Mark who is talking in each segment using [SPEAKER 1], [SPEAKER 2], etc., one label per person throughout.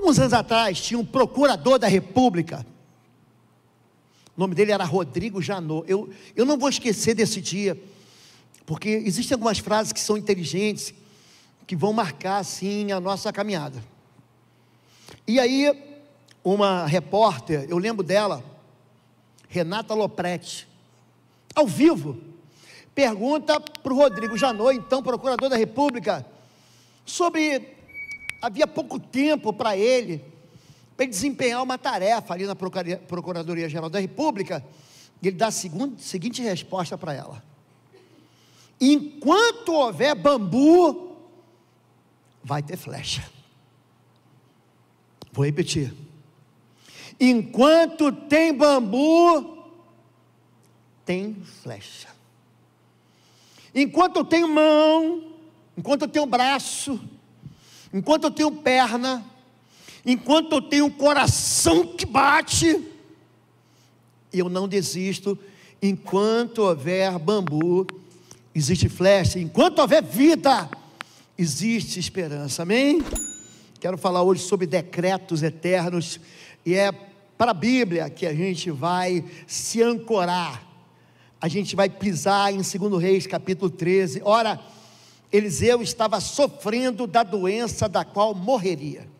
[SPEAKER 1] Alguns anos atrás, tinha um procurador da República, o nome dele era Rodrigo Janot. Eu não vou esquecer desse dia, porque existem algumas frases que são inteligentes, que vão marcar assim a nossa caminhada. E aí, uma repórter, eu lembro dela, Renata Lopretti, ao vivo, pergunta para o Rodrigo Janot, então procurador da República, sobre, havia pouco tempo para ele desempenhar uma tarefa ali na Procuradoria-Geral da República, e ele dá a seguinte resposta para ela: enquanto houver bambu, vai ter flecha. Vou repetir: enquanto tem bambu, tem flecha. Enquanto eu tenho mão, enquanto eu tenho braço, enquanto eu tenho perna, enquanto eu tenho um coração que bate, eu não desisto. Enquanto houver bambu, existe flecha. Enquanto houver vida, existe esperança. Amém? Quero falar hoje sobre decretos eternos, e é para a Bíblia que a gente vai se ancorar. A gente vai pisar em 2 Reis capítulo 13. Ora, Eliseu estava sofrendo da doença da qual morreria.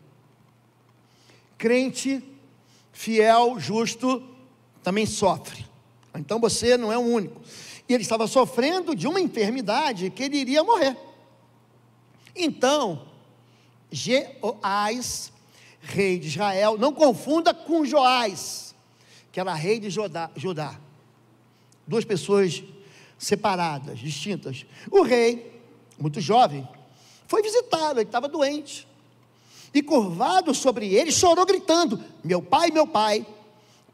[SPEAKER 1] Crente, fiel, justo, também sofre. Então você não é o único. E ele estava sofrendo de uma enfermidade que ele iria morrer. Então, Jeoás, rei de Israel, não confunda com Joás, que era rei de Judá. Duas pessoas separadas, distintas. O rei, muito jovem, foi visitá-lo, ele estava doente. E curvado sobre ele, chorou gritando: meu pai,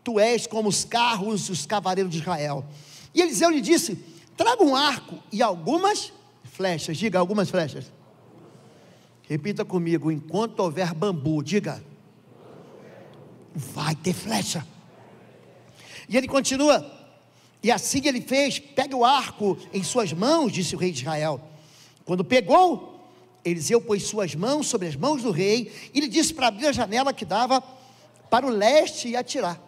[SPEAKER 1] tu és como os carros e os cavaleiros de Israel. E Eliseu lhe disse: traga um arco e algumas flechas. Diga, algumas flechas. Repita comigo: enquanto houver bambu, diga, vai ter flecha. E ele continua: e assim ele fez. Pega o arco em suas mãos, disse o rei de Israel. Quando pegou, Eliseu pôs suas mãos sobre as mãos do rei e lhe disse para abrir a janela que dava para o leste e atirar.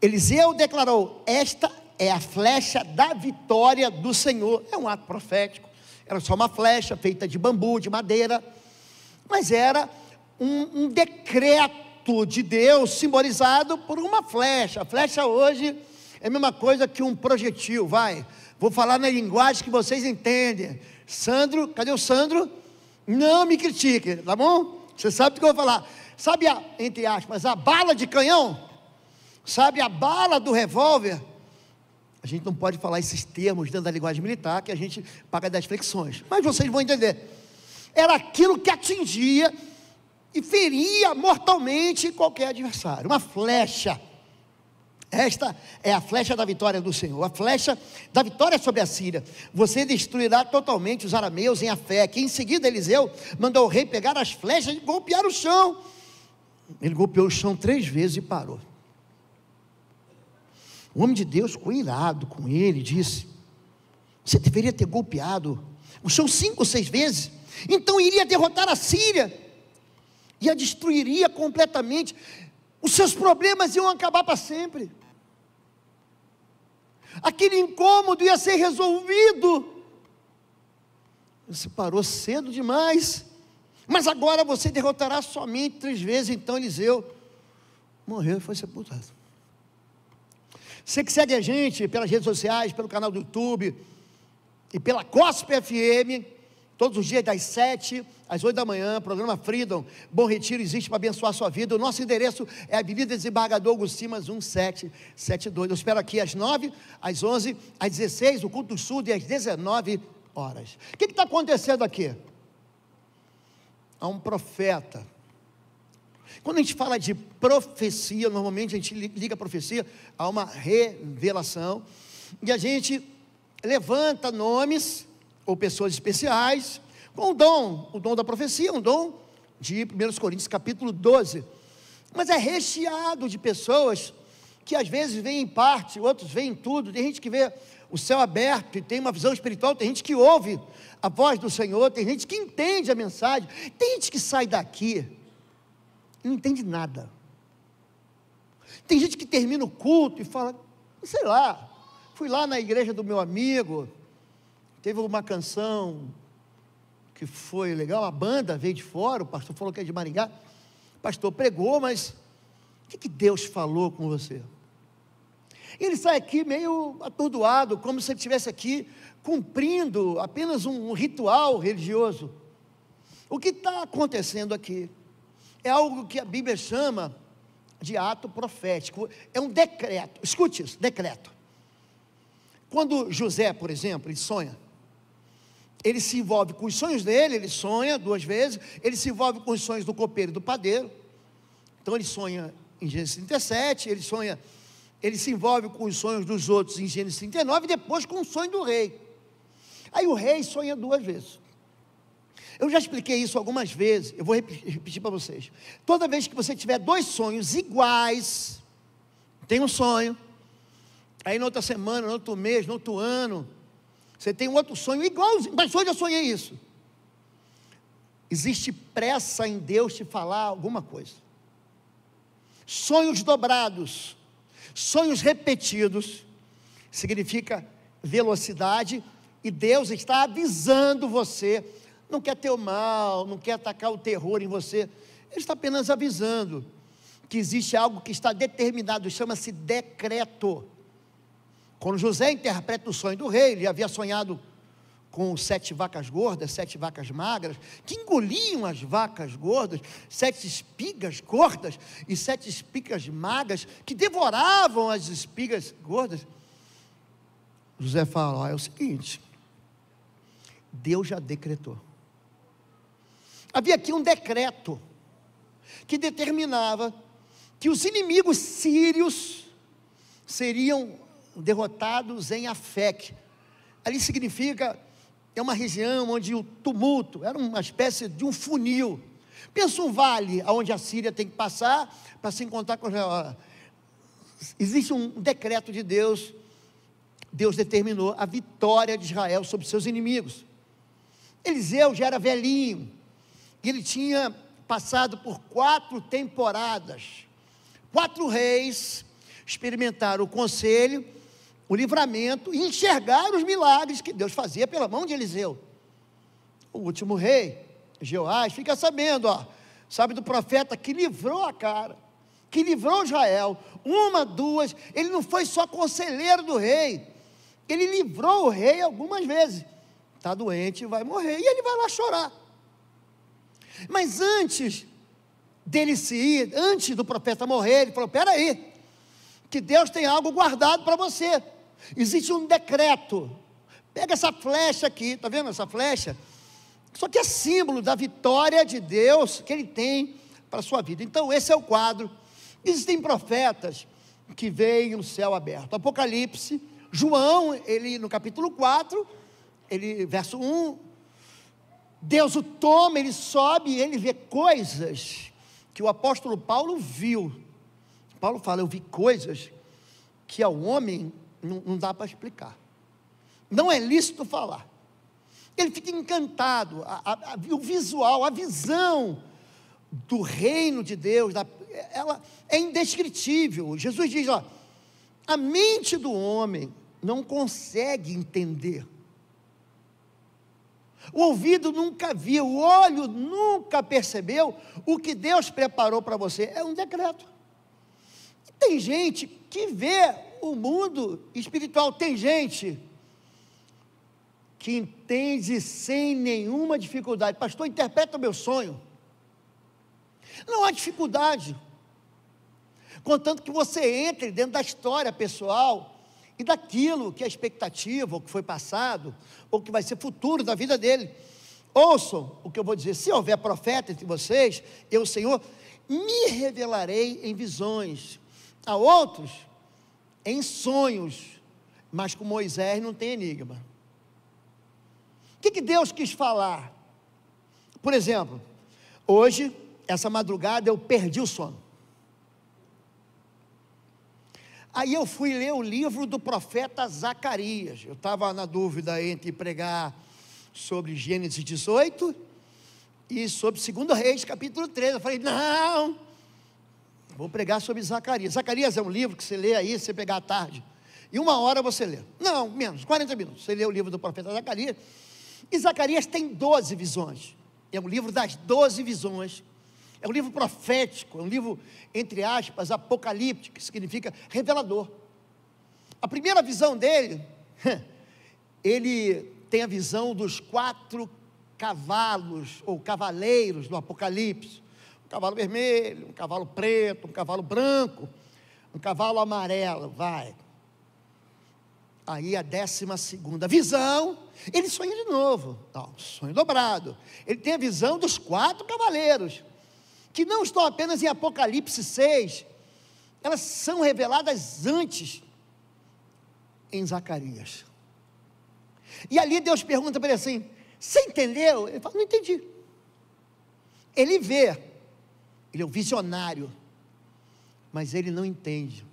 [SPEAKER 1] Eliseu declarou: esta é a flecha da vitória do Senhor. É um ato profético. Era só uma flecha feita de bambu, de madeira, mas era um decreto de Deus simbolizado por uma flecha. A flecha hoje é a mesma coisa que um projetil. Vou falar na linguagem que vocês entendem. Sandro, cadê o Sandro? Não me critique, tá bom? Você sabe do que eu vou falar. Sabe entre aspas, a bala de canhão? Sabe a bala do revólver? A gente não pode falar esses termos dentro da linguagem militar, que a gente paga 10 flexões, mas vocês vão entender. Era aquilo que atingia e feria mortalmente qualquer adversário. Uma flecha. Esta é a flecha da vitória do Senhor, a flecha da vitória sobre a Síria. Você destruirá totalmente os arameus em Afé. Que em seguida Eliseu mandou o rei pegar as flechas e golpear o chão. Ele golpeou o chão 3 vezes e parou. O homem de Deus ficou irado com ele, disse: você deveria ter golpeado o chão 5 ou 6 vezes, então iria derrotar a Síria e a destruiria completamente. Os seus problemas iam acabar para sempre. Aquele incômodo ia ser resolvido. Você parou cedo demais. Mas agora você derrotará somente 3 vezes. Então Eliseu morreu e foi sepultado. Você que segue a gente pelas redes sociais, pelo canal do YouTube e pela Gospel FM, todos os dias das 7 às 8 da manhã, programa Freedom, Bom Retiro existe para abençoar a sua vida. O nosso endereço é Avenida Desembargador Augustimas 1772. Eu espero aqui às 9, às 11, às 16, o culto do surdo, e às 19 horas. O que está acontecendo aqui? Há um profeta. Quando a gente fala de profecia, normalmente a gente liga a profecia a uma revelação, e a gente levanta nomes ou pessoas especiais com o dom da profecia, um dom de 1 Coríntios capítulo 12, mas é recheado de pessoas que às vezes veem em parte, outros veem em tudo. Tem gente que vê o céu aberto e tem uma visão espiritual, tem gente que ouve a voz do Senhor, tem gente que entende a mensagem, tem gente que sai daqui e não entende nada. Tem gente que termina o culto e fala, sei lá, fui lá na igreja do meu amigo, teve uma canção que foi legal, a banda veio de fora, o pastor falou que é de Maringá, o pastor pregou, mas o que Deus falou com você? Ele sai aqui meio atordoado, como se ele estivesse aqui cumprindo apenas um ritual religioso. O que está acontecendo aqui é algo que a Bíblia chama de ato profético, é um decreto. Escute isso, decreto. Quando José, por exemplo, ele sonha, ele se envolve com os sonhos dele, ele sonha 2 vezes, ele se envolve com os sonhos do copeiro e do padeiro. Então ele sonha em Gênesis 37, ele se envolve com os sonhos dos outros em Gênesis 39, e depois com o sonho do rei. Aí o rei sonha 2 vezes. Eu já expliquei isso algumas vezes, eu vou repetir para vocês. Toda vez que você tiver 2 sonhos iguais, tem um sonho, aí na outra semana, no outro mês, no outro ano, você tem um outro sonho igualzinho, mas hoje eu sonhei isso. Existe pressa em Deus te falar alguma coisa. Sonhos dobrados, sonhos repetidos, significa velocidade, e Deus está avisando você, não quer ter o mal, não quer atacar o terror em você, Ele está apenas avisando, que existe algo que está determinado, chama-se decreto. Quando José interpreta o sonho do rei, ele havia sonhado com 7 vacas gordas, 7 vacas magras, que engoliam as vacas gordas, 7 espigas gordas e 7 espigas magras, que devoravam as espigas gordas. José fala, é o seguinte, Deus já decretou. Havia aqui um decreto, que determinava, que os inimigos sírios, seriam derrotados em Afec. Ali significa, é uma região onde o tumulto, era uma espécie de um funil. Pensa um vale, onde a Síria tem que passar, para se encontrar com Israel. Existe um decreto de Deus, Deus determinou a vitória de Israel sobre seus inimigos. Eliseu já era velhinho, e ele tinha passado por 4 temporadas, 4 reis, experimentaram o conselho, o livramento, e enxergaram os milagres que Deus fazia pela mão de Eliseu. O último rei, Jeoás, fica sabendo, sabe do profeta que livrou a cara, que livrou Israel, 1, 2, ele não foi só conselheiro do rei, ele livrou o rei algumas vezes, está doente, vai morrer, e ele vai lá chorar. Mas antes dele se ir, antes do profeta morrer, ele falou, espera aí, que Deus tem algo guardado para você, existe um decreto, pega essa flecha aqui, está vendo essa flecha? Isso aqui é símbolo da vitória de Deus, que Ele tem para a sua vida. Então esse é o quadro. Existem profetas que veem o céu aberto, Apocalipse, João, ele no capítulo 4, ele, verso 1, Deus o toma, ele sobe, e ele vê coisas que o apóstolo Paulo viu. Paulo fala, eu vi coisas que ao homem não dá para explicar, não é lícito falar. Ele fica encantado, o visual, a visão do reino de Deus, ela é indescritível. Jesus diz, a mente do homem não consegue entender, o ouvido nunca viu, o olho nunca percebeu o que Deus preparou para você. É um decreto. Tem gente que vê o mundo espiritual, tem gente que entende sem nenhuma dificuldade. Pastor, interpreta o meu sonho. Não há dificuldade, contanto que você entre dentro da história pessoal e daquilo que é expectativa, ou que foi passado, ou que vai ser futuro da vida dele. Ouçam o que eu vou dizer, se houver profeta entre vocês, eu, Senhor, me revelarei em visões, a outros em sonhos, mas com Moisés não tem enigma. O que Deus quis falar? Por exemplo, hoje, essa madrugada eu perdi o sono. Aí eu fui ler o livro do profeta Zacarias. Eu estava na dúvida entre pregar sobre Gênesis 18 e sobre 2 Reis, capítulo 13. Eu falei, não, vou pregar sobre Zacarias. Zacarias é um livro que você lê aí, você pegar à tarde, e 1 hora você lê. Não, menos, 40 minutos. Você lê o livro do profeta Zacarias. E Zacarias tem 12 visões. É um livro das 12 visões. É um livro profético, é um livro, entre aspas, apocalíptico, que significa revelador. A primeira visão dele, ele tem a visão dos 4 cavalos, ou cavaleiros do Apocalipse. Um cavalo vermelho, um cavalo preto, um cavalo branco, um cavalo amarelo, vai. Aí a 12ª visão, ele sonha de novo, não, sonho dobrado. Ele tem a visão dos 4 cavaleiros, que não estão apenas em Apocalipse 6, elas são reveladas antes em Zacarias. E ali Deus pergunta para ele assim, você entendeu? Ele fala, não entendi. Ele vê, ele é um visionário, mas ele não entende.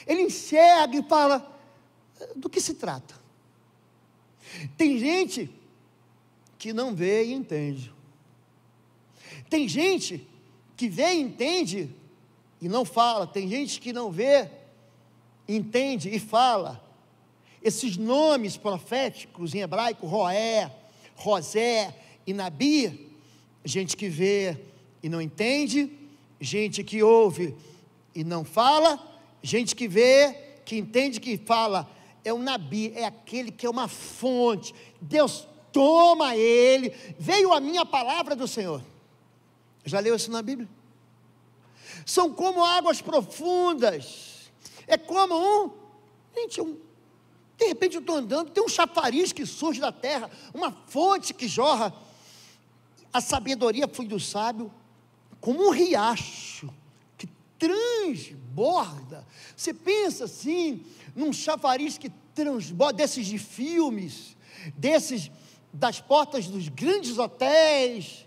[SPEAKER 1] Ele enxerga e fala, do que se trata? Tem gente que não vê e entende. Tem gente que vê e entende e não fala. Tem gente que não vê, entende e fala. Esses nomes proféticos em hebraico, Roé, Rosé e Nabi, gente que vê e não entende, gente que ouve e não fala, gente que vê, que entende, que fala. É o Nabi, é aquele que é uma fonte. Deus toma ele, veio a minha palavra do Senhor. Já leu isso na Bíblia? São como águas profundas. É como de repente eu estou andando, tem um chafariz que surge da terra, uma fonte que jorra. A sabedoria foi do sábio, como um riacho que transborda. Você pensa assim, num chafariz que transborda, desses de filmes, desses das portas dos grandes hotéis.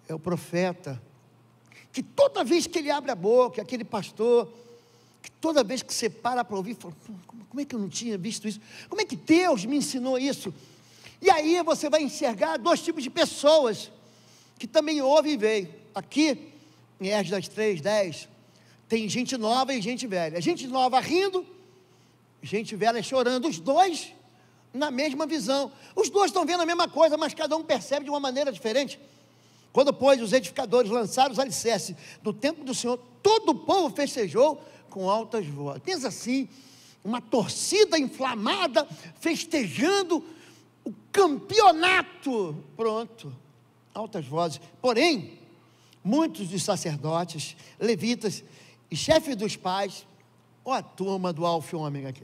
[SPEAKER 1] É o profeta, que toda vez que ele abre a boca, aquele pastor, que toda vez que você para ouvir, fala, como é que eu não tinha visto isso? Como é que Deus me ensinou isso? E aí você vai enxergar 2 tipos de pessoas, que também ouvem e veem. Aqui, em Esdras 3:10, tem gente nova e gente velha. Gente nova rindo, gente velha chorando, os 2 na mesma visão. Os 2 estão vendo a mesma coisa, mas cada um percebe de uma maneira diferente. Quando, pois, os edificadores lançaram os alicerces do templo do Senhor, todo o povo festejou com altas vozes. Pensa assim, uma torcida inflamada, festejando o campeonato. Pronto, altas vozes. Porém, muitos dos sacerdotes, levitas e chefes dos pais, olha a turma do Alfa e Ômega aqui.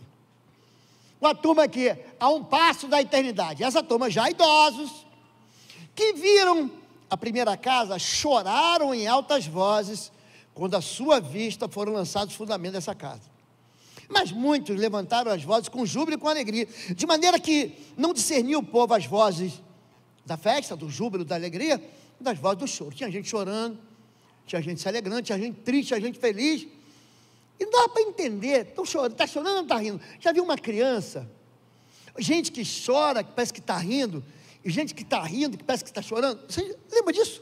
[SPEAKER 1] Uma turma que, a um passo da eternidade, essa turma já idosos, que viram a primeira casa, choraram em altas vozes, quando à sua vista foram lançados os fundamentos dessa casa. Mas muitos levantaram as vozes com júbilo e com alegria, de maneira que não discernia o povo as vozes da festa, do júbilo, da alegria, das vozes do choro. Tinha gente chorando, tinha gente se alegrando, tinha gente triste, tinha gente feliz, e não dá para entender, estão chorando, está chorando ou está rindo? Já viu uma criança, gente que chora, que parece que está rindo, e gente que está rindo, que parece que está chorando? Você lembra disso?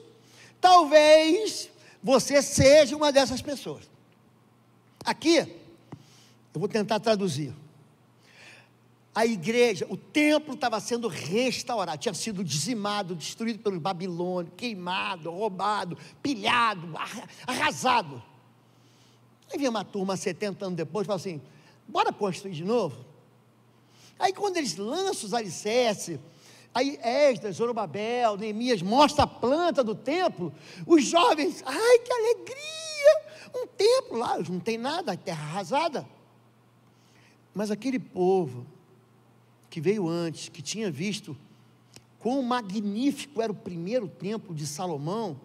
[SPEAKER 1] Talvez você seja uma dessas pessoas. Aqui, eu vou tentar traduzir. A igreja, o templo estava sendo restaurado, tinha sido dizimado, destruído pelos babilônios, queimado, roubado, pilhado, arrasado. Aí vinha uma turma 70 anos depois e fala assim, bora construir de novo? Aí quando eles lançam os alicerces, aí Esdras, Zorobabel, Neemias mostra a planta do templo, os jovens, ai que alegria, um templo lá, não tem nada, a terra arrasada. Mas aquele povo que veio antes, que tinha visto quão magnífico era o primeiro templo de Salomão,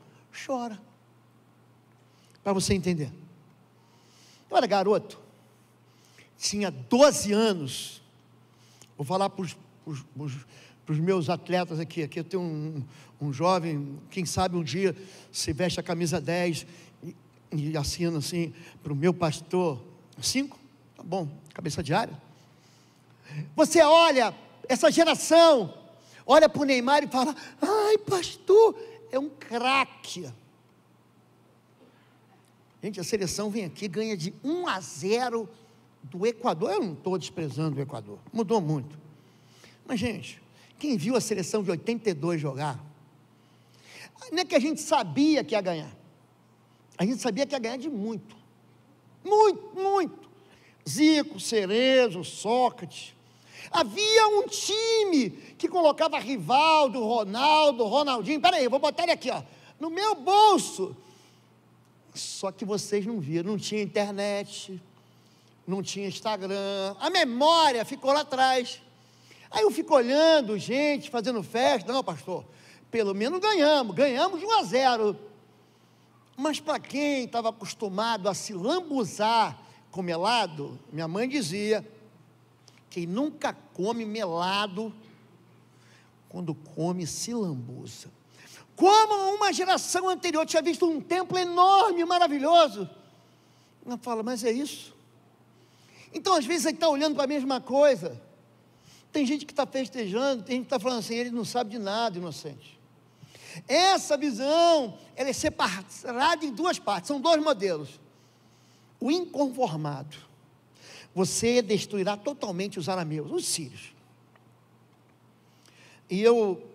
[SPEAKER 1] chora, para você entender. Eu era garoto, tinha 12 anos, vou falar para os meus atletas aqui eu tenho um jovem, quem sabe um dia se veste a camisa 10, e assino assim, para o meu pastor, 5, tá bom, cabeça de área. Você olha, essa geração, olha para o Neymar e fala, ai pastor, é um craque. Gente, a seleção vem aqui, ganha de 1-0 do Equador. Eu não estou desprezando o Equador, mudou muito. Mas gente, quem viu a seleção de 82 jogar, não é que a gente sabia que ia ganhar, a gente sabia que ia ganhar de muito, muito, muito. Zico, Cerezo, Sócrates. Havia um time que colocava Rivaldo, Ronaldo, Ronaldinho. Peraí, eu vou botar ele aqui, ó, no meu bolso. Só que vocês não viram, não tinha internet, não tinha Instagram, a memória ficou lá atrás. Aí eu fico olhando, gente, fazendo festa. Não, pastor, pelo menos ganhamos de 1-0. Mas para quem estava acostumado a se lambuzar com melado, minha mãe dizia, quem nunca come melado, quando come se lambuza. Como uma geração anterior tinha visto um templo enorme, maravilhoso, ela fala, mas é isso? Então às vezes a gente está olhando para a mesma coisa, tem gente que está festejando, tem gente que está falando assim, ele não sabe de nada, inocente. Essa visão, ela é separada em duas partes, são dois modelos. O inconformado, você destruirá totalmente os arameus, os sírios. E eu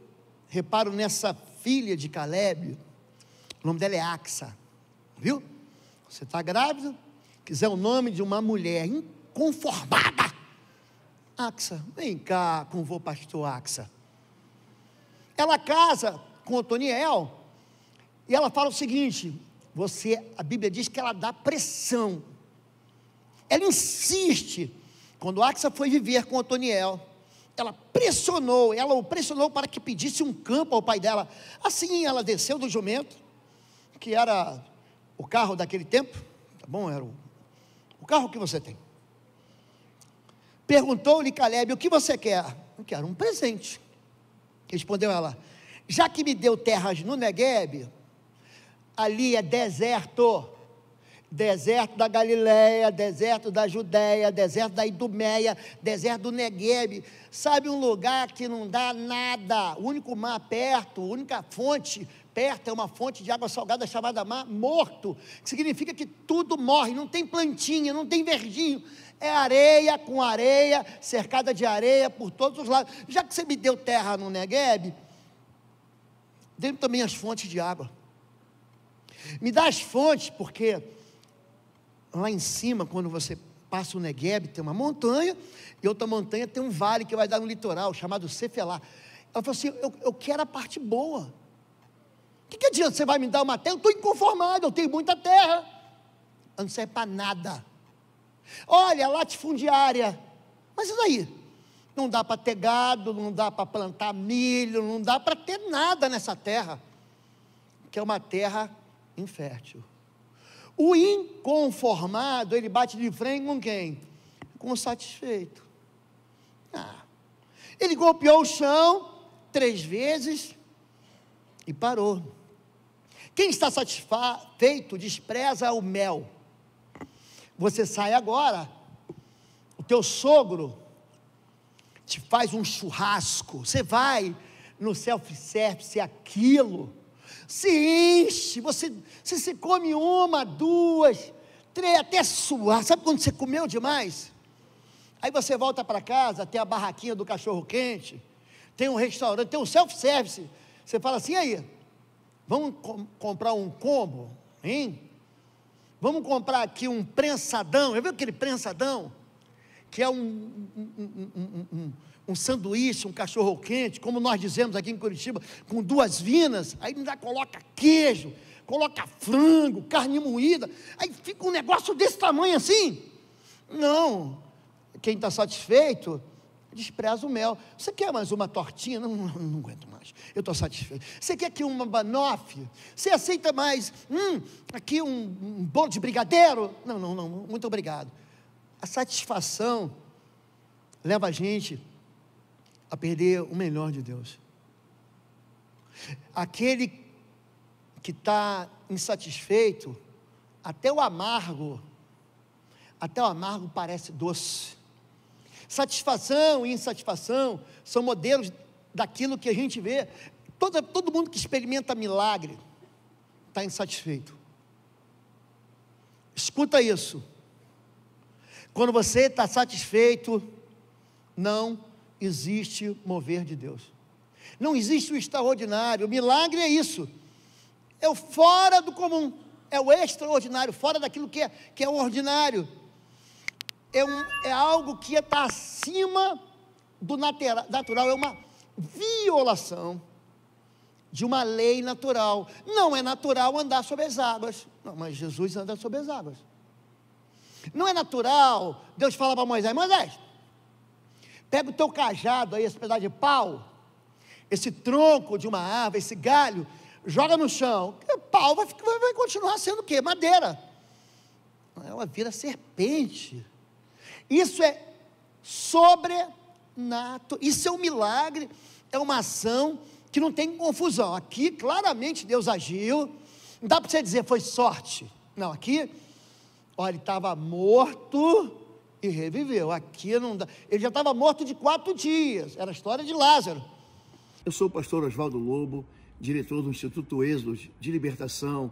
[SPEAKER 1] reparo nessa filha de Caleb, o nome dela é Axa, viu? Você está grávida, quiser o nome de uma mulher inconformada, Axa, vem cá com o vô pastor Axa. Ela casa com Otoniel, e ela fala o seguinte, a Bíblia diz que ela dá pressão, ela insiste, quando Axa foi viver com Otoniel, ela o pressionou para que pedisse um campo ao pai dela. Assim ela desceu do jumento, que era o carro daquele tempo, tá bom? Era o carro que você tem. Perguntou-lhe Caleb, o que você quer? Eu quero um presente. Respondeu ela, já que me deu terras no Neguebe, ali é deserto da Galileia, deserto da Judéia, deserto da Idumeia, deserto do Neguebe, sabe um lugar que não dá nada, o único mar perto, a única fonte perto é uma fonte de água salgada chamada mar morto, que significa que tudo morre, não tem plantinha, não tem verdinho, é areia com areia, cercada de areia por todos os lados. Já que você me deu terra no Neguebe, dê-me também as fontes de água, me dá as fontes, porque lá em cima, quando você passa o Neguebe, tem uma montanha, e outra montanha tem um vale que vai dar no litoral, chamado Cefelá. Ela falou assim, eu quero a parte boa. O que adianta você vai me dar uma terra? Eu estou inconformado, eu tenho muita terra. Não serve para nada. Olha, latifundiária. Mas isso aí, não dá para ter gado, não dá para plantar milho, não dá para ter nada nessa terra, que é uma terra infértil. O inconformado, ele bate de frente com quem? Com o satisfeito. Ele golpeou o chão 3 vezes e parou. Quem está satisfeito despreza o mel. Você sai agora, o teu sogro te faz um churrasco, você vai no self-service, aquilo, se enche, você se come 1, 2, 3, até suar. Sabe quando você comeu demais? Aí você volta para casa, tem a barraquinha do cachorro quente, tem um restaurante, tem um self-service. Você fala assim, e aí, vamos comprar um combo, hein? Vamos comprar aqui um prensadão. Já viu aquele prensadão? Que é um sanduíche, um cachorro quente, como nós dizemos aqui em Curitiba, com 2 vinas, aí ainda coloca queijo, coloca frango, carne moída, aí fica um negócio desse tamanho assim. Não, quem está satisfeito, despreza o mel. Você quer mais uma tortinha? Não aguento mais, eu estou satisfeito. Você quer aqui uma banoffee? Você aceita mais, aqui um bolo de brigadeiro? Não, muito obrigado. A satisfação leva a gente a perder o melhor de Deus. Aquele que está insatisfeito, Até o amargo parece doce. Satisfação e insatisfação são modelos daquilo que a gente vê. Todo mundo que experimenta milagre está insatisfeito. Escuta isso. Quando você está satisfeito, não existe mover de Deus. Não existe o extraordinário. O milagre é isso. É o fora do comum. É o extraordinário, fora daquilo que é o ordinário. É algo que está acima do natural. É uma violação de uma lei natural. Não é natural andar sobre as águas. Não, mas Jesus anda sobre as águas. Não é natural. Deus fala para Moisés: Moisés, pega o teu cajado aí, esse pedaço de pau, esse tronco de uma árvore, esse galho, joga no chão. O pau vai continuar sendo o quê? Madeira. Ela vira serpente. Isso é sobrenatural. Isso é um milagre. É uma ação que não tem confusão. Aqui claramente Deus agiu. Não dá para você dizer foi sorte. Não, aqui, olha, ele estava morto e reviveu. Aqui não dá. Ele já estava morto de 4 dias. Era a história de Lázaro.
[SPEAKER 2] Eu sou o pastor Oswaldo Lobo, diretor do Instituto Êxodo de Libertação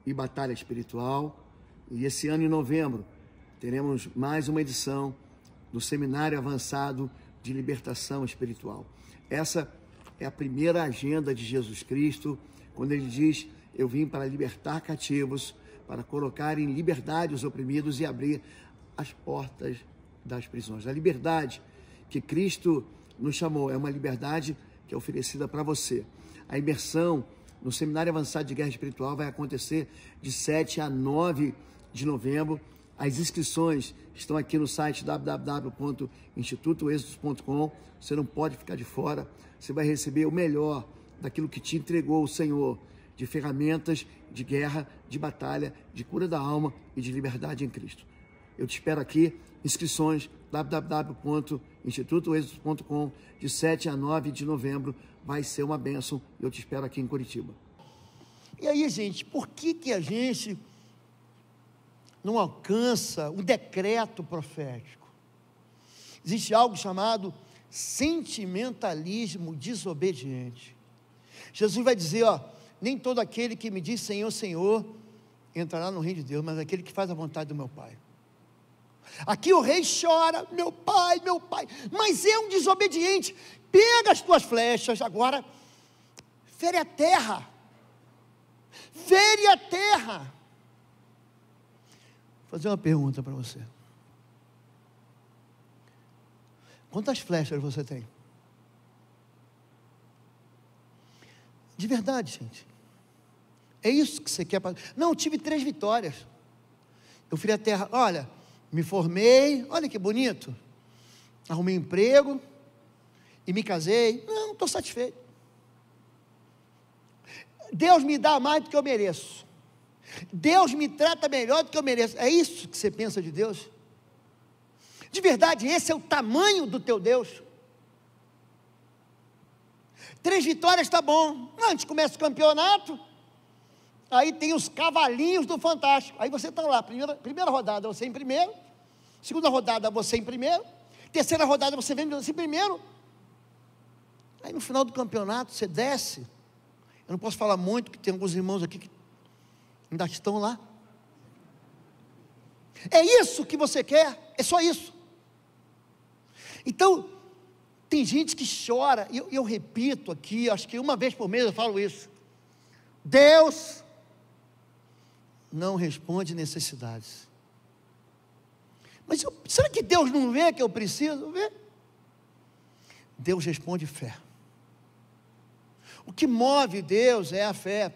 [SPEAKER 2] e Batalha Espiritual. E esse ano, em novembro, teremos mais uma edição do Seminário Avançado de Libertação Espiritual. Essa é a primeira agenda de Jesus Cristo, quando ele diz: eu vim para libertar cativos, para colocar em liberdade os oprimidos e abrir as portas das prisões. A liberdade que Cristo nos chamou é uma liberdade que é oferecida para você. A imersão no Seminário Avançado de Guerra Espiritual vai acontecer de 7 a 9 de novembro. As inscrições estão aqui no site www.institutoexodos.com. Você não pode ficar de fora. Você vai receber o melhor daquilo que te entregou o Senhor, de ferramentas de guerra, de batalha, de cura da alma e de liberdade em Cristo. Eu te espero aqui. Inscrições www.institutoexodos.com, de 7 a 9 de novembro. Vai ser uma bênção. Eu te espero aqui em Curitiba.
[SPEAKER 1] E aí, gente, por que a gente não alcança o decreto profético? Existe algo chamado sentimentalismo desobediente. Jesus vai dizer, nem todo aquele que me diz Senhor, Senhor, entrará no reino de Deus, mas aquele que faz a vontade do meu Pai. Aqui o rei chora, meu pai, mas é um desobediente. Pega as tuas flechas, agora fere a terra. Vou fazer uma pergunta para você. Quantas flechas você tem? De verdade, gente. É isso que você quer? Não, eu tive 3 vitórias. Eu feri a terra, olha, me formei, olha que bonito. Arrumei emprego e me casei. Não estou satisfeito. Deus me dá mais do que eu mereço. Deus me trata melhor do que eu mereço. É isso que você pensa de Deus? De verdade, esse é o tamanho do teu Deus? 3 vitórias está bom. Antes começa o campeonato, aí tem os cavalinhos do Fantástico. Aí você está lá, primeira rodada você em primeiro, segunda rodada você em primeiro, terceira rodada você vem em primeiro. Aí no final do campeonato você desce. Eu não posso falar muito, porque tem alguns irmãos aqui que ainda estão lá. É isso que você quer? É só isso. Então, tem gente que chora, e eu repito aqui, acho que uma vez por mês eu falo isso. Deus não responde necessidades. Mas será que Deus não vê que eu preciso? Vê. Deus responde fé. O que move Deus é a fé.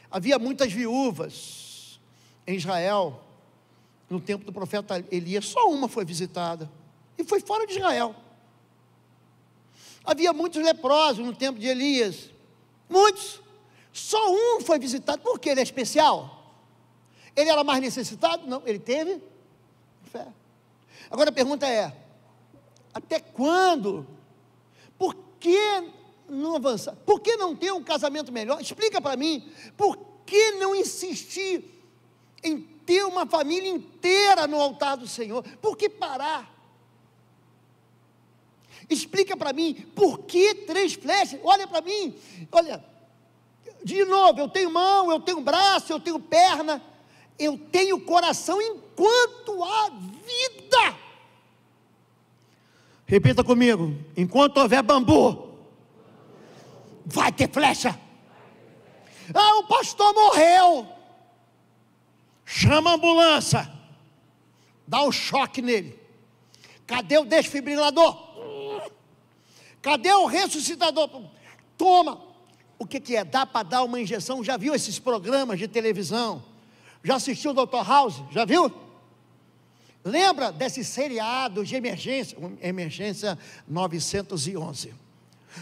[SPEAKER 1] Havia muitas viúvas em Israel, no tempo do profeta Elias, só uma foi visitada, e foi fora de Israel. Havia muitos leprosos no tempo de Elias, muitos, só um foi visitado. Por quê? Ele é especial? Ele era mais necessitado? Não, ele teve fé. Agora a pergunta é, até quando? Por que não avançar? Por que não ter um casamento melhor? Explica para mim, por que não insistir em ter uma família inteira no altar do Senhor. Por que parar? Explica para mim, por que 3 flechas? Olha para mim, olha, de novo, eu tenho mão, eu tenho braço, eu tenho perna, eu tenho coração enquanto há vida. Repita comigo, enquanto houver bambu, vai ter flecha. Ah, o pastor morreu. Chama a ambulância, dá um choque nele. Cadê o desfibrilador? Cadê o ressuscitador? Toma. O que é? Dá para dar uma injeção? Já viu esses programas de televisão? Já assistiu o Dr. House? Já viu? Lembra desse seriado de emergência? Emergência 911.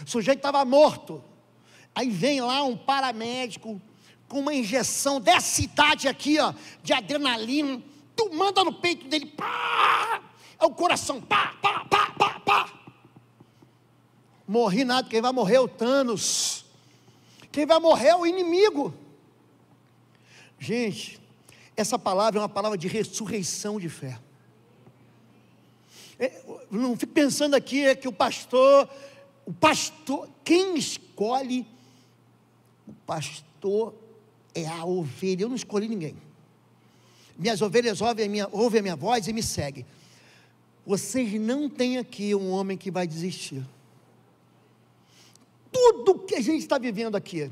[SPEAKER 1] O sujeito estava morto. Aí vem lá um paramédico com uma injeção dessa idade aqui, ó, de adrenalina. Tu manda no peito dele, pá! É o coração, pá, pá, pá, pá, pá. Morri nada, quem vai morrer é o Thanos. Quem vai morrer é o inimigo. Gente, essa palavra é uma palavra de ressurreição de fé. Não fico pensando aqui que o pastor, quem escolhe o pastor é a ovelha. Eu não escolhi ninguém. Minhas ovelhas ouvem a minha voz e me seguem. Vocês não têm aqui um homem que vai desistir. Tudo que a gente está vivendo aqui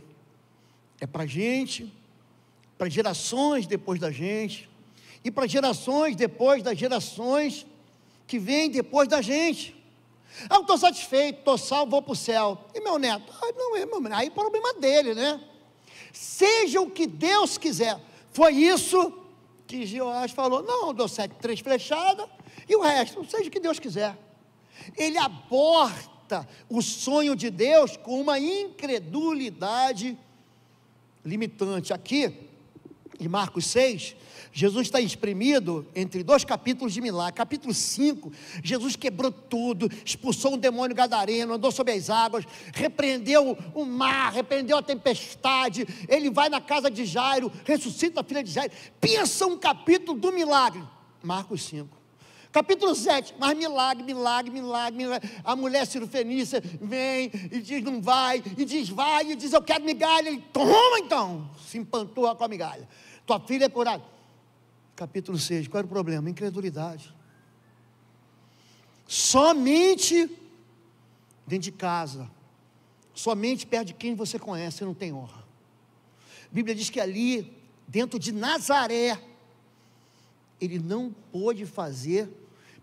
[SPEAKER 1] é para a gente, para gerações depois da gente, e para gerações depois das gerações que vêm depois da gente. Ah, eu estou satisfeito, estou salvo, vou para o céu. E meu neto? Ah, não é, meu neto. Aí é problema dele, né? Seja o que Deus quiser. Foi isso que Jeoás falou. Não, eu dou 3 flechadas, e o resto, seja o que Deus quiser. Ele aborta o sonho de Deus com uma incredulidade limitante. Aqui, em Marcos 6, Jesus está espremido entre 2 capítulos de milagre. Capítulo 5, Jesus quebrou tudo, expulsou um demônio gadareno, andou sobre as águas, repreendeu o mar, repreendeu a tempestade. Ele vai na casa de Jairo, ressuscita a filha de Jairo. Pensa um capítulo do milagre. Marcos 5. Capítulo 7, mas milagre. A mulher cirofenícia vem e diz não vai, e diz vai, e diz eu quero migalha. Ele toma então, se empanturra com a migalha. Tua filha é curada. Capítulo 6, qual era o problema? Incredulidade. Somente dentro de casa, somente perto de quem você conhece, você não tem honra. A Bíblia diz que ali, dentro de Nazaré, ele não pôde fazer,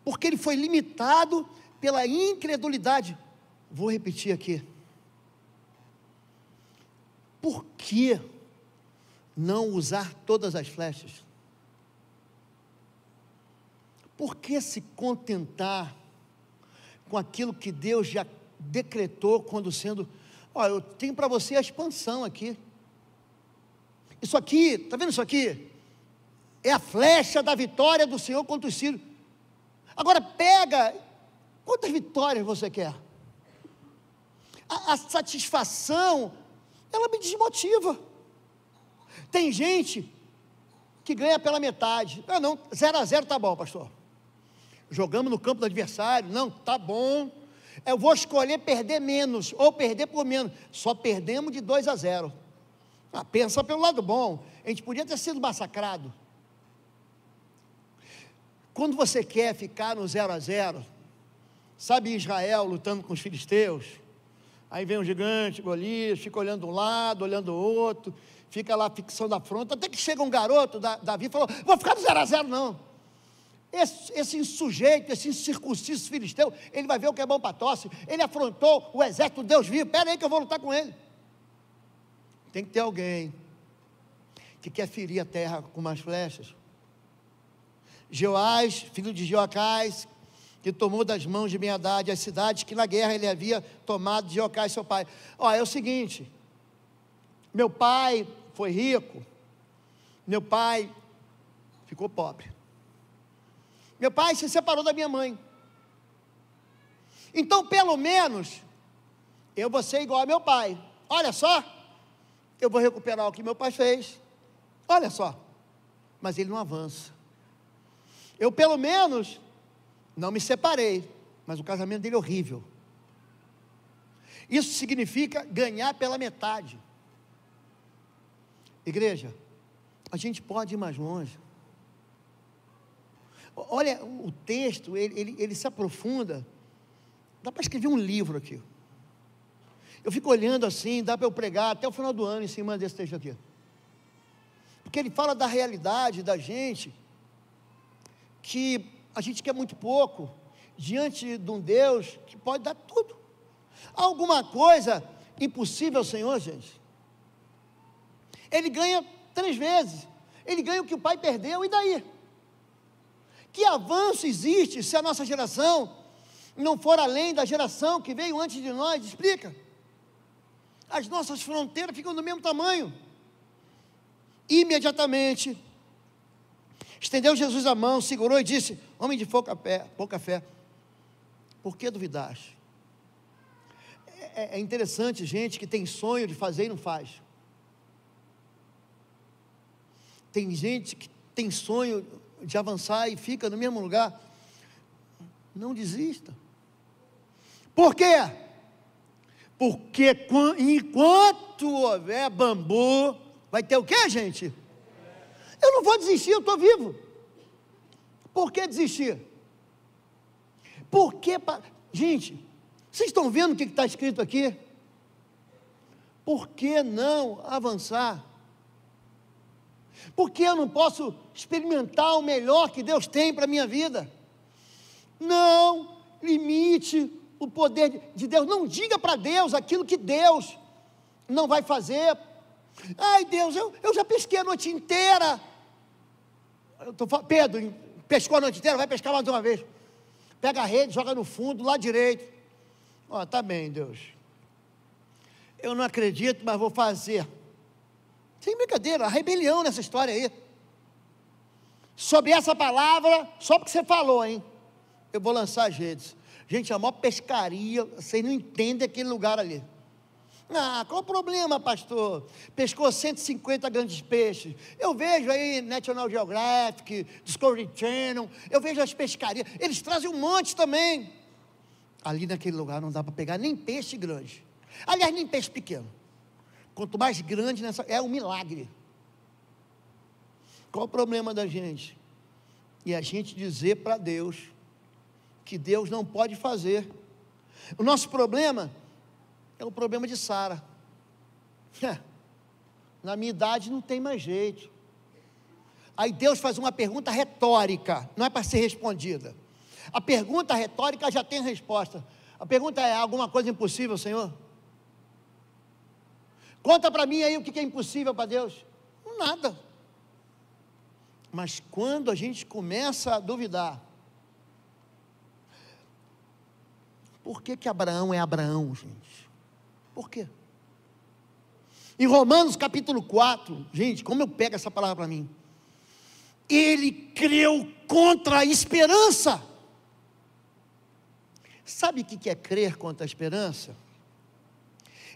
[SPEAKER 1] porque ele foi limitado pela incredulidade. Vou repetir aqui. Por que não usar todas as flechas? Por que se contentar com aquilo que Deus já decretou quando sendo... Olha, eu tenho para você a expansão aqui. Isso aqui, está vendo isso aqui? É a flecha da vitória do Senhor contra os sírios. Agora pega, quantas vitórias você quer? A satisfação, ela me desmotiva. Tem gente que ganha pela metade. Não, 0-0 tá bom, pastor. Jogamos no campo do adversário, não, tá bom. Eu vou escolher perder menos, ou perder por menos. Só perdemos de 2-0. Pensa pelo lado bom, a gente podia ter sido massacrado. Quando você quer ficar no 0-0, sabe Israel lutando com os filisteus? Aí vem um gigante, Golias, fica olhando um lado, olhando o outro, fica lá fixando a fronte, até que chega um garoto, Davi falou, vou ficar no 0-0 não. Esse insujeito, esse incircunciso filisteu, ele vai ver o que é bom para tosse. Ele afrontou o exército de Deus vivo, espera aí que eu vou lutar com ele. Tem que ter alguém que quer ferir a terra com mais flechas. Jeoás, filho de Jeoacás, que tomou das mãos de Ben-Hadad as cidades que na guerra ele havia tomado de Jeoacás seu pai. É o seguinte, meu pai foi rico, meu pai ficou pobre, meu pai se separou da minha mãe, então pelo menos eu vou ser igual a meu pai. Olha só, eu vou recuperar o que meu pai fez, olha só. mas ele não avança. Eu pelo menos não me separei, mas o casamento dele é horrível. Isso significa ganhar pela metade. Igreja, a gente pode ir mais longe. Olha, o texto, ele se aprofunda. Dá para escrever um livro aqui. Eu fico olhando assim, dá para eu pregar até o final do ano em cima desse texto aqui. Porque ele fala da realidade da gente, que a gente quer muito pouco, diante de um Deus que pode dar tudo. Há alguma coisa impossível ao Senhor, gente? Ele ganha 3 vezes, ele ganha o que o pai perdeu, e daí? Que avanço existe se a nossa geração não for além da geração que veio antes de nós? Explica. As nossas fronteiras ficam do mesmo tamanho. Imediatamente, estendeu Jesus a mão, segurou e disse: homem de pouca fé, por que duvidaste? É interessante, gente, que tem sonho de fazer e não faz. Tem gente que tem sonho de avançar e fica no mesmo lugar. Não desista. Por quê? Porque enquanto houver bambu, vai ter o quê, gente? Eu não vou desistir, eu estou vivo. Por que desistir? Porque, gente, vocês estão vendo o que está escrito aqui? Por que não avançar? Por que eu não posso experimentar o melhor que Deus tem para a minha vida? Não limite o poder de Deus. Não diga para Deus aquilo que Deus não vai fazer. Ai, Deus, eu já pesquei a noite inteira. Pedro, pescou a noite inteira, vai pescar mais uma vez. Pega a rede, joga no fundo, lá direito. Ó, tá bem, Deus. Eu não acredito, mas vou fazer. Sem brincadeira, a rebelião nessa história aí. Sobre essa palavra, só porque você falou, hein? Eu vou lançar as redes. Gente, a maior pescaria, vocês não entendem aquele lugar ali. Ah, qual o problema, pastor? Pescou 150 grandes peixes. Eu vejo aí National Geographic, Discovery Channel, eu vejo as pescarias, eles trazem um monte também. Ali naquele lugar não dá para pegar nem peixe grande. Aliás, nem peixe pequeno. Quanto mais grande, é um milagre. Qual o problema da gente? E a gente dizer para Deus que Deus não pode fazer. O nosso problema é o problema de Sara. Na minha idade não tem mais jeito. Aí Deus faz uma pergunta retórica, não é para ser respondida. A pergunta retórica já tem resposta. A pergunta é: alguma coisa impossível, Senhor? Conta para mim aí o que é impossível para Deus. Nada. Mas quando a gente começa a duvidar, por que Abraão é Abraão, gente? Por quê? Em Romanos capítulo 4, gente, como eu pego essa palavra para mim? Ele creu contra a esperança. Sabe o que é crer contra a esperança?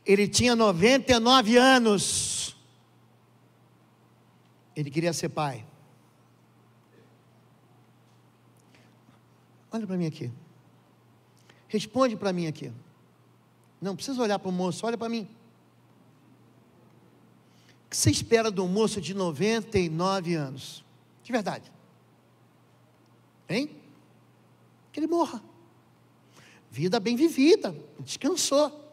[SPEAKER 1] Ele tinha 99 anos. Ele queria ser pai. Olha para mim aqui. Responde para mim aqui. Não precisa olhar para o moço, olha para mim. O que você espera de um moço de 99 anos? De verdade. Hein? Que ele morra. Vida bem vivida, descansou.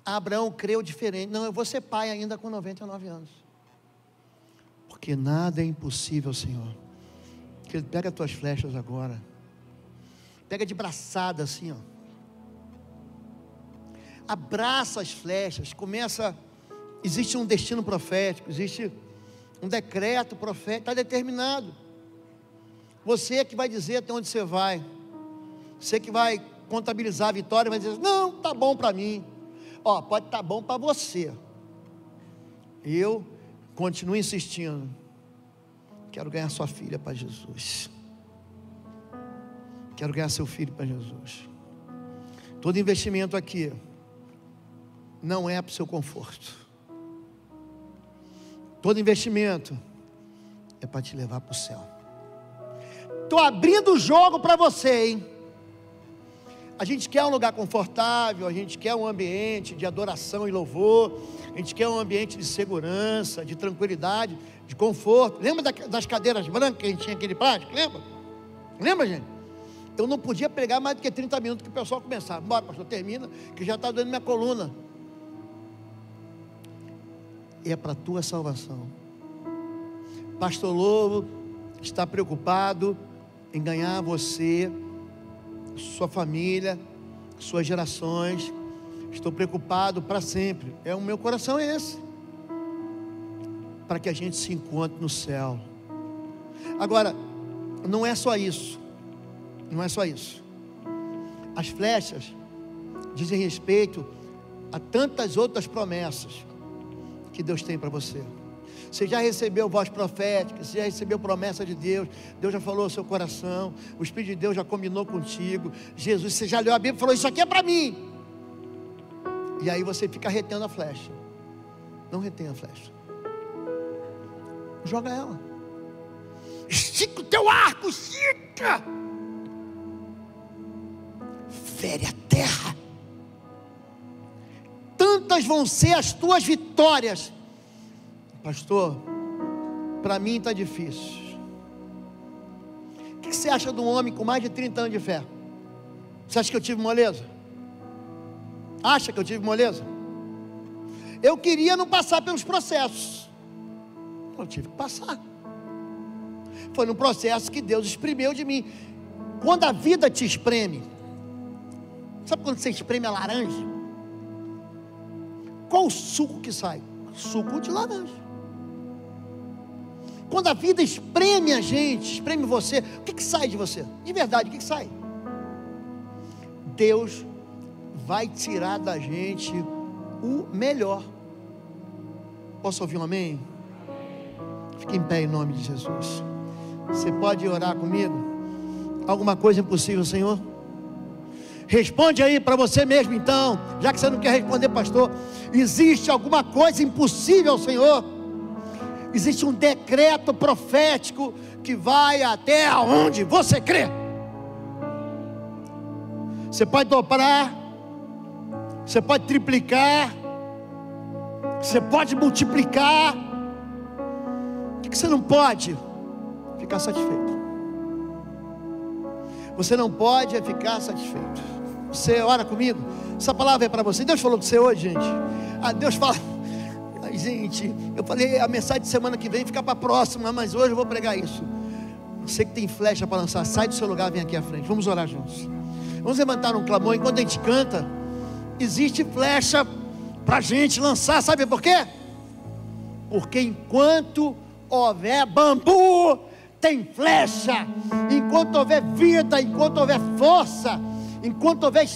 [SPEAKER 1] Abraão creu diferente. Não, eu vou ser pai ainda com 99 anos. Porque nada é impossível, Senhor. Que Ele pega as tuas flechas agora. Pega de braçada assim, ó. Abraça as flechas. Começa. Existe um destino profético. Existe um decreto profético. Está determinado. Você é que vai dizer até onde você vai. Você que vai contabilizar a vitória. Vai dizer: não, tá bom para mim. Ó, pode estar bom para você. Eu continuo insistindo. Quero ganhar sua filha para Jesus. Quero ganhar seu filho para Jesus. Todo investimento aqui não é para o seu conforto. Todo investimento é para te levar para o céu. Estou abrindo o jogo para você, hein? A gente quer um lugar confortável, a gente quer um ambiente de adoração e louvor, a gente quer um ambiente de segurança, de tranquilidade, de conforto. Lembra das cadeiras brancas que a gente tinha aquele plástico? Lembra? Lembra, gente? Eu não podia pregar mais do que 30 minutos que o pessoal começava. Bora, pastor, termina, que já está doendo minha coluna. É para a tua salvação. Pastor Lobo está preocupado em ganhar você, sua família, suas gerações. Estou preocupado para sempre. O meu coração é esse, para que a gente se encontre no céu. Agora, não é só isso. Não é só isso. As flechas dizem respeito a tantas outras promessas que Deus tem para você. Você já recebeu voz profética, você já recebeu promessa de Deus, Deus já falou ao seu coração, o Espírito de Deus já combinou contigo. Jesus, você já leu a Bíblia e falou, isso aqui é para mim. E aí você fica retendo a flecha. Não retenha a flecha. Joga ela. Estica o teu arco, estica. Fere a terra. Tantas vão ser as tuas vitórias. Pastor, para mim está difícil. O que você acha de um homem com mais de 30 anos de fé? Você acha que eu tive moleza? Acha que eu tive moleza? Eu queria não passar pelos processos. Eu tive que passar. Foi no processo que Deus espremeu de mim. Quando a vida te espreme, sabe quando você espreme a laranja? Qual o suco que sai? Suco de laranja. Quando a vida espreme a gente, espreme você, o que sai de você? De verdade, o que sai? Deus vai tirar da gente o melhor. Posso ouvir um amém? Fique em pé em nome de Jesus. Você pode orar comigo? Alguma coisa impossível, Senhor? Responde aí para você mesmo então, já que você não quer responder, pastor. Existe alguma coisa impossível, Senhor? Existe um decreto profético que vai até onde você crê. Você pode dobrar, você pode triplicar, você pode multiplicar. O que você não pode? Ficar satisfeito. Você não pode ficar satisfeito. Você ora comigo? Essa palavra é para você. Deus falou com você hoje, gente. Deus fala. Ai, gente, eu falei a mensagem de semana que vem fica para a próxima, mas hoje eu vou pregar isso. Você que tem flecha para lançar, sai do seu lugar, vem aqui à frente. Vamos orar juntos. Vamos levantar um clamor. Enquanto a gente canta, existe flecha para a gente lançar. Sabe por quê? Porque enquanto houver bambu, tem flecha. Enquanto houver vida, enquanto houver força, enquanto houver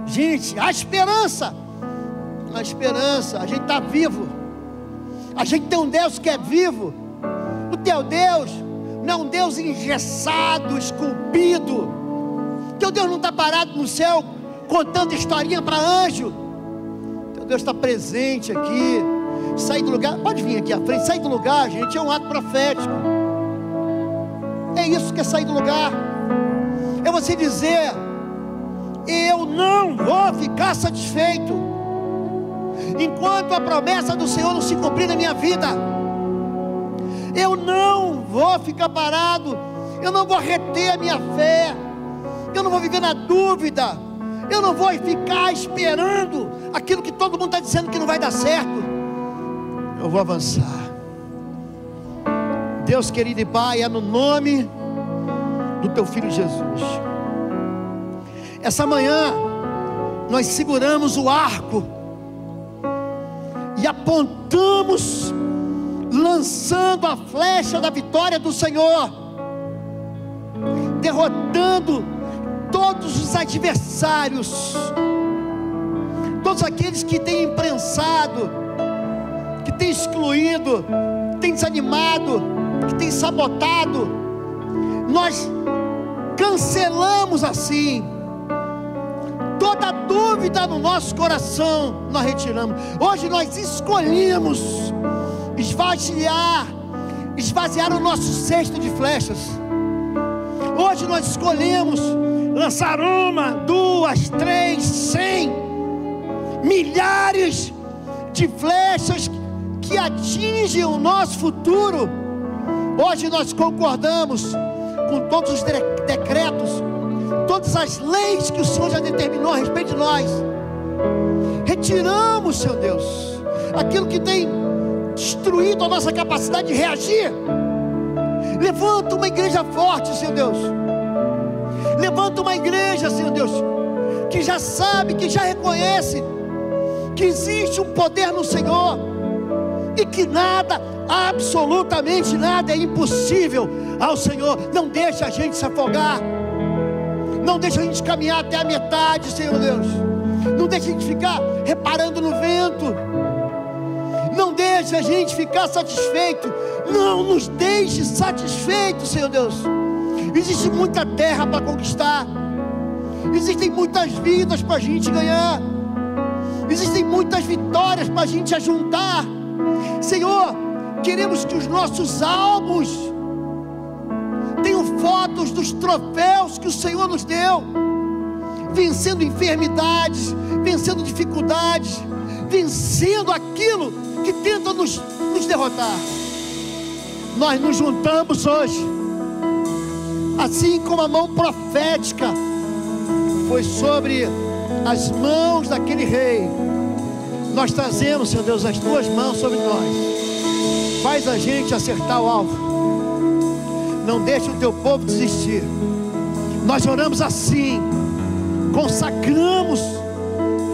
[SPEAKER 1] gente, há esperança. A esperança, a gente está vivo. A gente tem um Deus que é vivo. O teu Deus não é um Deus engessado, esculpido. Teu Deus não está parado no céu contando historinha para anjo. Teu Deus está presente aqui. Sair do lugar, pode vir aqui à frente. Sair do lugar, gente, é um ato profético. É isso que é sair do lugar. É você dizer: eu não vou ficar satisfeito enquanto a promessa do Senhor não se cumprir na minha vida. Eu não vou ficar parado. Eu não vou reter a minha fé. Eu não vou viver na dúvida. Eu não vou ficar esperando aquilo que todo mundo está dizendo que não vai dar certo. Eu vou avançar. Deus querido e Pai, é no nome do Teu Filho Jesus. Essa manhã nós seguramos o arco e apontamos, lançando a flecha da vitória do Senhor, derrotando todos os adversários, todos aqueles que têm imprensado, que têm excluído, que têm desanimado, que têm sabotado. Nós cancelamos assim toda dúvida no nosso coração, nós retiramos. Hoje nós escolhemos esvaziar esvaziaram o nosso cesto de flechas. Hoje nós escolhemos lançar 1, 2, 3, 100, milhares de flechas que atingem o nosso futuro. Hoje nós concordamos com todos os decretos, todas as leis que o Senhor já determinou a respeito de nós. Retiramos, Senhor Deus, aquilo que tem destruído a nossa capacidade de reagir. Levanta uma igreja forte, Senhor Deus. Levanta uma igreja, Senhor Deus, que já sabe, que já reconhece que existe um poder no Senhor, e que nada, absolutamente nada é impossível ao Senhor. Não deixa a gente se afogar, não deixa a gente caminhar até a metade, Senhor Deus. Não deixa a gente ficar reparando no vento, não deixa a gente ficar satisfeito. Não nos deixe satisfeitos, Senhor Deus. Existe muita terra para conquistar, existem muitas vidas para a gente ganhar, existem muitas vitórias para a gente ajuntar. Senhor, queremos que os nossos álbuns tenham fotos dos troféus que o Senhor nos deu, vencendo enfermidades, vencendo dificuldades, vencendo aquilo que tenta nos derrotar. Nós nos juntamos hoje, assim como a mão profética foi sobre as mãos daquele rei. Nós trazemos, Senhor Deus, as tuas mãos sobre nós. Faz a gente acertar o alvo. Não deixe o teu povo desistir. Nós oramos assim, consagramos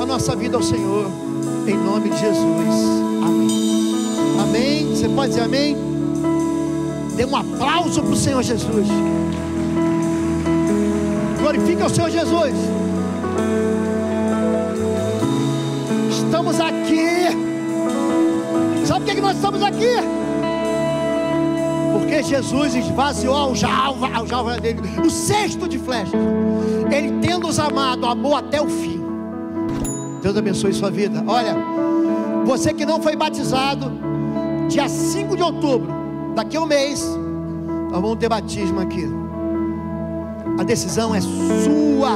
[SPEAKER 1] a nossa vida ao Senhor, em nome de Jesus. Amém. Amém. Você pode dizer amém? Dê um aplauso para o Senhor Jesus. Glorifica o Senhor Jesus. Estamos aqui. Sabe por que nós estamos aqui? Porque Jesus esvaziou a aljava dele, o cesto de flechas. Ele, tendo os amado, amou até o fim. Deus abençoe sua vida. Olha, você que não foi batizado, dia 5 de outubro, daqui a um mês, nós vamos ter batismo aqui. A decisão é sua.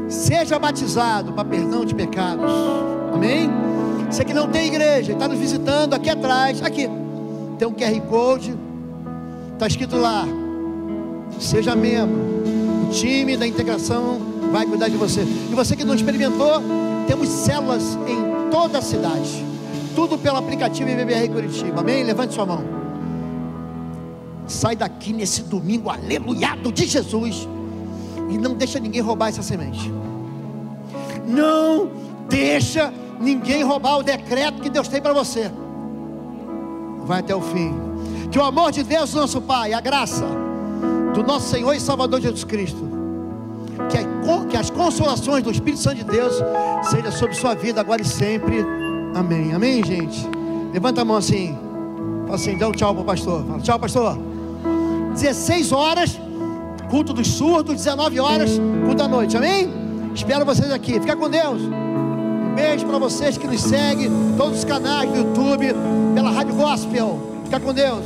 [SPEAKER 1] Seja batizado para perdão de pecados. Amém? Você que não tem igreja, está nos visitando, aqui atrás, aqui tem um QR Code, está escrito lá: seja membro. O time da integração vai cuidar de você. E você que não experimentou, temos células em toda a cidade, tudo pelo aplicativo IBBR Curitiba. Amém? Levante sua mão. Sai daqui nesse domingo aleluiado de Jesus, e não deixa ninguém roubar essa semente. Não deixa ninguém roubar o decreto que Deus tem para você. Vai até o fim. Que o amor de Deus, nosso Pai, a graça do nosso Senhor e Salvador Jesus Cristo, que as consolações do Espírito Santo de Deus seja sobre sua vida agora e sempre. Amém. Amém, gente? Levanta a mão assim. Fala assim, dá um tchau para o pastor. Fala, tchau, pastor. 16 horas, culto dos surdos. 19 horas, culto da noite. Amém? Espero vocês aqui. Fica com Deus. Um beijo para vocês que nos seguem, todos os canais do YouTube, pela Rádio Gospel. Fica com Deus.